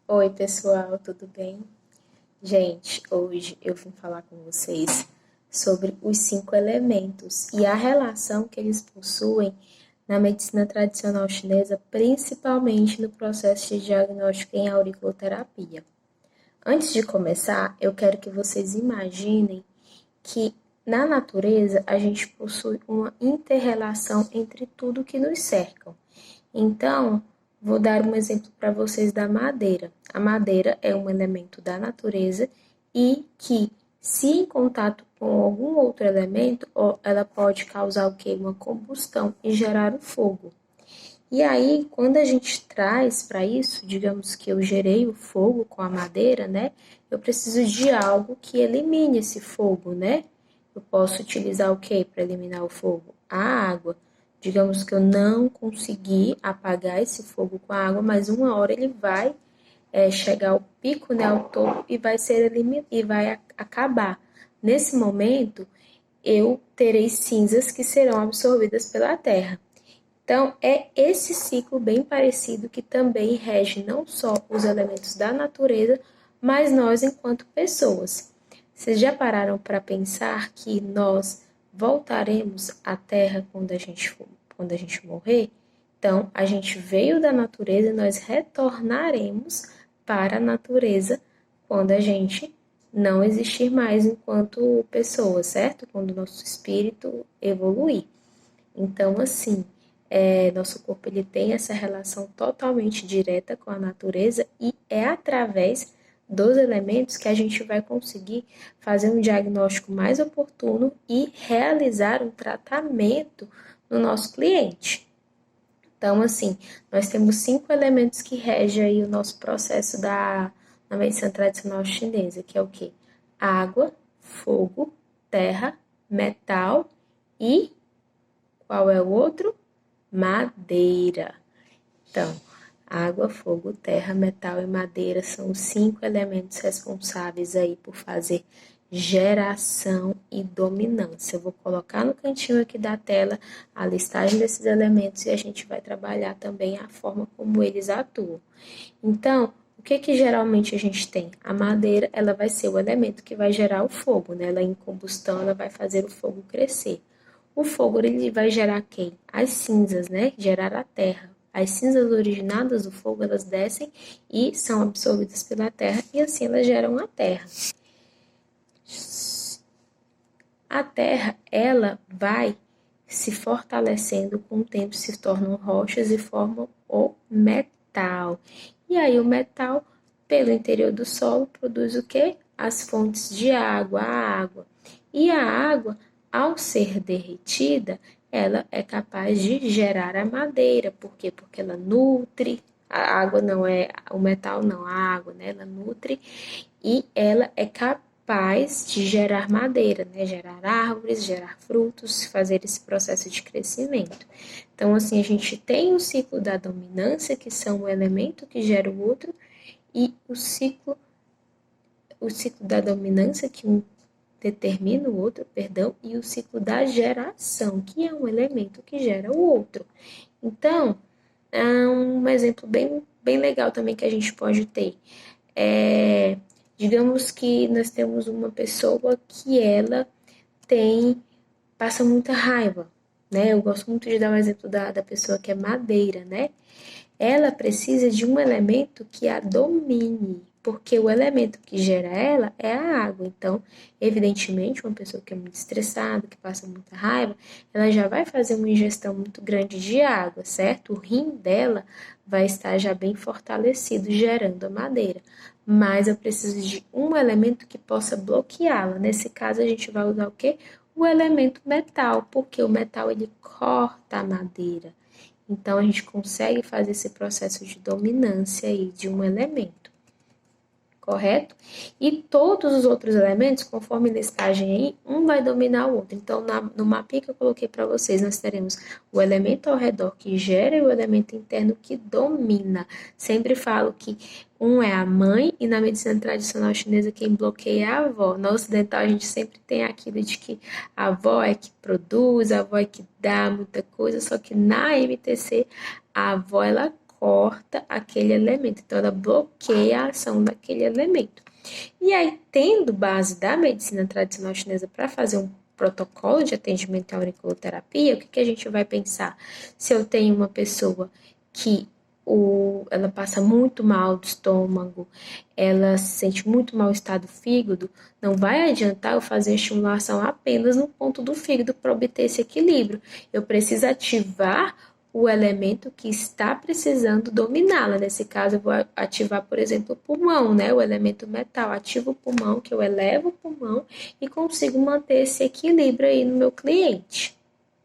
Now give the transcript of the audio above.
Oi, pessoal, tudo bem? Gente, hoje eu vim falar com vocês sobre os 5 elementos e a relação que eles possuem na medicina tradicional chinesa, principalmente no processo de diagnóstico em auriculoterapia. Antes de começar, eu quero que vocês imaginem que na natureza a gente possui uma interrelação entre tudo que nos cerca. Então, vou dar um exemplo para vocês da madeira. A madeira é um elemento da natureza e que, se em contato com algum outro elemento, ela pode causar o quê? Uma combustão e gerar o fogo. E aí, quando a gente traz para isso, digamos que eu gerei o fogo com a madeira, né? Eu preciso de algo que elimine esse fogo, né? Eu posso utilizar o que para eliminar o fogo? A água. Digamos que eu não consegui apagar esse fogo com a água, mas uma hora ele vai chegar ao pico, né, ao topo e vai ser e vai acabar. Nesse momento, eu terei cinzas que serão absorvidas pela terra. Então, é esse ciclo bem parecido que também rege não só os elementos da natureza, mas nós enquanto pessoas. Vocês já pararam para pensar que nós voltaremos à Terra quando a gente morrer? Então, a gente veio da natureza e nós retornaremos para a natureza quando a gente não existir mais enquanto pessoa, certo? Quando o nosso espírito evoluir. Então, assim, nosso corpo ele tem essa relação totalmente direta com a natureza e é através dos elementos que a gente vai conseguir fazer um diagnóstico mais oportuno e realizar um tratamento no nosso cliente. Então, assim, nós temos 5 elementos que regem aí o nosso processo na medicina tradicional chinesa, que é o quê? Água, fogo, terra, metal e qual é o outro? Madeira. Então, água, fogo, terra, metal e madeira são os 5 elementos responsáveis aí por fazer geração e dominância. Eu vou colocar no cantinho aqui da tela a listagem desses elementos e a gente vai trabalhar também a forma como eles atuam. Então, o que que geralmente a gente tem? A madeira, ela vai ser o elemento que vai gerar o fogo, né? Ela em combustão, ela vai fazer o fogo crescer. O fogo ele vai gerar quem? As cinzas, né? Gerar a terra. As cinzas originadas do fogo, elas descem e são absorvidas pela terra e assim elas geram a terra. A terra, ela vai se fortalecendo com o tempo, se tornam rochas e formam o metal. E aí o metal, pelo interior do solo, produz o quê? As fontes de água, a água. E a água, ao ser derretida, ela é capaz de gerar a madeira. Por quê? Porque ela nutre. A água não é, o metal não, a água, né? Ela nutre e ela é capaz de gerar madeira, né? Gerar árvores, gerar frutos, fazer esse processo de crescimento. Então, assim, a gente tem o ciclo da dominância, que são o elemento que gera o outro, e o ciclo da dominância, que um determina o outro, perdão, e o ciclo da geração, que é um elemento que gera o outro. Então, um exemplo bem legal também que a gente pode ter é, digamos que nós temos uma pessoa que ela passa muita raiva, né? Eu gosto muito de dar o exemplo da pessoa que é madeira, né? Ela precisa de um elemento que a domine, porque o elemento que gera ela é a água. Então, evidentemente, uma pessoa que é muito estressada, que passa muita raiva, ela já vai fazer uma ingestão muito grande de água, certo? O rim dela vai estar já bem fortalecido, gerando a madeira. Mas eu preciso de um elemento que possa bloqueá-la. Nesse caso, a gente vai usar o quê? O elemento metal, porque o metal ele corta a madeira. Então, a gente consegue fazer esse processo de dominância aí de um elemento, correto? E todos os outros elementos, conforme listagem aí, um vai dominar o outro. Então, no mapinha que eu coloquei para vocês, nós teremos o elemento ao redor que gera e o elemento interno que domina. Sempre falo que um é a mãe e na medicina tradicional chinesa quem bloqueia é a avó. No ocidental a gente sempre tem aquilo de que a avó é que produz, a avó é que dá muita coisa, só que na MTC a avó ela corta aquele elemento, então ela bloqueia a ação daquele elemento. E aí, tendo base da medicina tradicional chinesa para fazer um protocolo de atendimento à auriculoterapia, o que que a gente vai pensar? Se eu tenho uma pessoa que ela passa muito mal do estômago, ela se sente muito mal estado do fígado, não vai adiantar eu fazer estimulação apenas no ponto do fígado para obter esse equilíbrio. Eu preciso ativar o elemento que está precisando dominá-la. Nesse caso, eu vou ativar, por exemplo, o pulmão, né? O elemento metal. Ativo o pulmão, que eu elevo o pulmão e consigo manter esse equilíbrio aí no meu cliente.